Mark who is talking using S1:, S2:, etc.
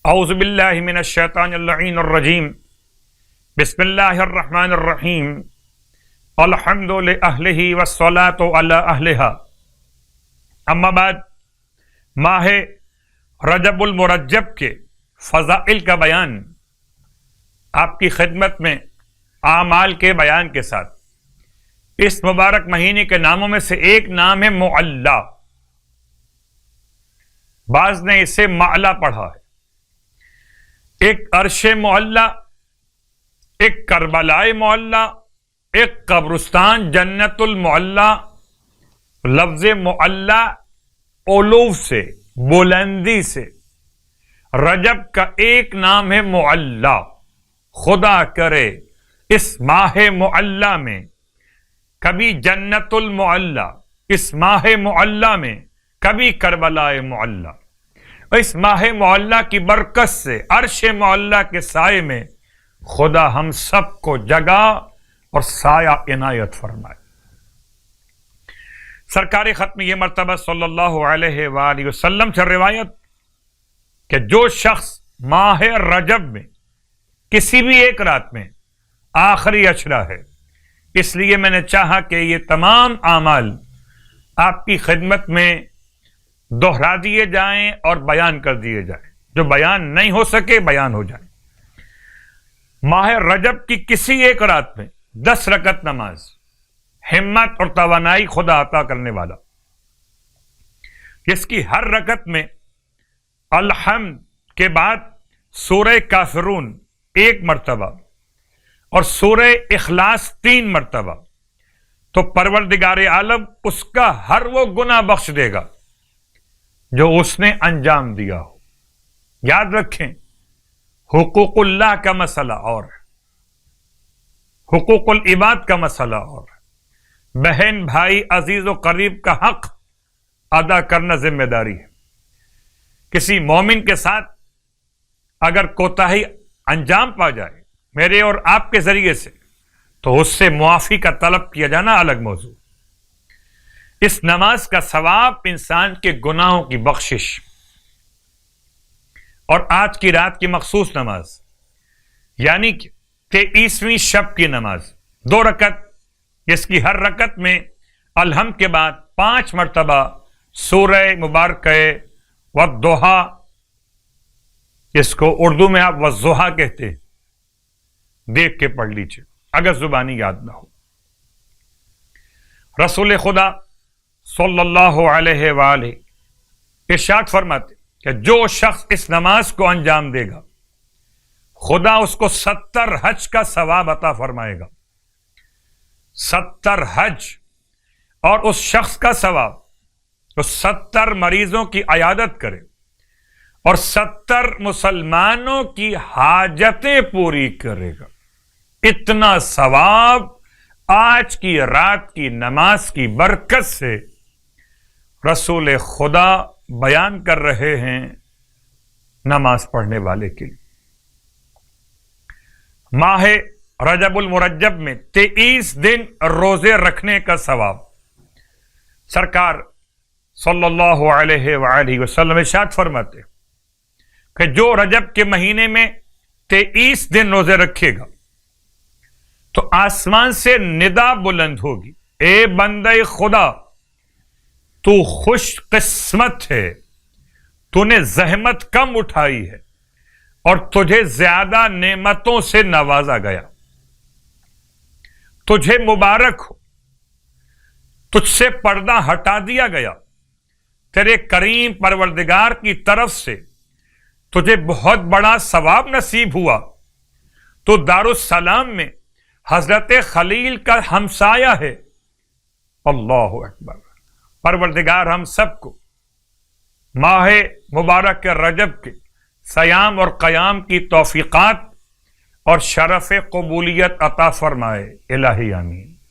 S1: اعوذ باللہ من الشیطان اللعین الرجیم بسم اللہ الرحمن الرحیم الحمد لأہلہ والصلاة علی اہلہا اما بعد ماہ رجب المرجب کے فضائل کا بیان آپ کی خدمت میں اعمال کے بیان کے ساتھ اس مبارک مہینے کے ناموں میں سے ایک نام ہے معلی. بعض نے اسے معلا پڑھا ہے. ایک عرش معلی، ایک کربلائے معلی، ایک قبرستان جنت المعلی. لفظ معلی علو سے، بلندی سے. رجب کا ایک نام ہے معلی. خدا کرے اس ماہ معلی میں کبھی جنت المعلی، اس ماہ معلی میں کبھی کربلائے معلی. اس ماہ معلی کی برکت سے عرش معلی کے سائے میں خدا ہم سب کو جگہ اور سایہ عنایت فرمائے. سرکار ختم یہ مرتبہ صلی اللہ علیہ وآلہ وسلم سے روایت کہ جو شخص ماہ رجب میں کسی بھی ایک رات میں آخری اشرا ہے، اس لیے میں نے چاہا کہ یہ تمام اعمال آپ کی خدمت میں دہرا دیے جائیں اور بیان کر دیے جائیں. جو بیان نہیں ہو سکے بیان ہو جائیں. ماہ رجب کی کسی ایک رات میں 10 رکعت نماز، ہمت اور توانائی خدا عطا کرنے والا، جس کی ہر رکعت میں الحمد کے بعد سورہ کافرون 1 مرتبہ اور سورہ اخلاص 3 مرتبہ، تو پروردگار عالم اس کا ہر وہ گناہ بخش دے گا جو اس نے انجام دیا ہو. یاد رکھیں، حقوق اللہ کا مسئلہ اور ہے، حقوق العباد کا مسئلہ اور ہے. بہن بھائی عزیز و قریب کا حق ادا کرنا ذمہ داری ہے. کسی مومن کے ساتھ اگر کوتاہی انجام پا جائے میرے اور آپ کے ذریعے سے، تو اس سے معافی کا طلب کیا جانا الگ موضوع. اس نماز کا ثواب انسان کے گناہوں کی بخشش. اور آج کی رات کی مخصوص نماز یعنی کہ 23ویں شب کی نماز 2 رکعت، جس کی ہر رکعت میں الحمد کے بعد 5 مرتبہ سورہ مبارکہ والضحیٰ، جس کو اردو میں آپ والضحیٰ کہتے ہیں، دیکھ کے پڑھ لیجیے اگر زبانی یاد نہ ہو. رسول خدا صلی اللہ علیہ وآلہ ارشاد فرماتے کہ جو شخص اس نماز کو انجام دے گا خدا اس کو 70 حج کا ثواب عطا فرمائے گا. 70 حج. اور اس شخص کا ثواب جو 70 مریضوں کی عیادت کرے اور 70 مسلمانوں کی حاجتیں پوری کرے گا. اتنا ثواب آج کی رات کی نماز کی برکت سے رسول خدا بیان کر رہے ہیں نماز پڑھنے والے کے لیے. ماہ رجب المرجب میں 23 دن روزے رکھنے کا ثواب. سرکار صلی اللہ علیہ وآلہ وسلم ارشاد فرماتے کہ جو رجب کے مہینے میں 23 دن روزے رکھے گا تو آسمان سے ندا بلند ہوگی، اے بندے خدا تو خوش قسمت ہے، تو نے زحمت کم اٹھائی ہے اور تجھے زیادہ نعمتوں سے نوازا گیا. تجھے مبارک ہو، تجھ سے پردہ ہٹا دیا گیا. تیرے کریم پروردگار کی طرف سے تجھے بہت بڑا ثواب نصیب ہوا. تو دارالسلام میں حضرت خلیل کا ہمسایہ ہے. اللہ اکبر. پروردگار ہم سب کو ماہ مبارک رجب کے صیام اور قیام کی توفیقات اور شرف قبولیت عطا فرمائے. الہی آمین.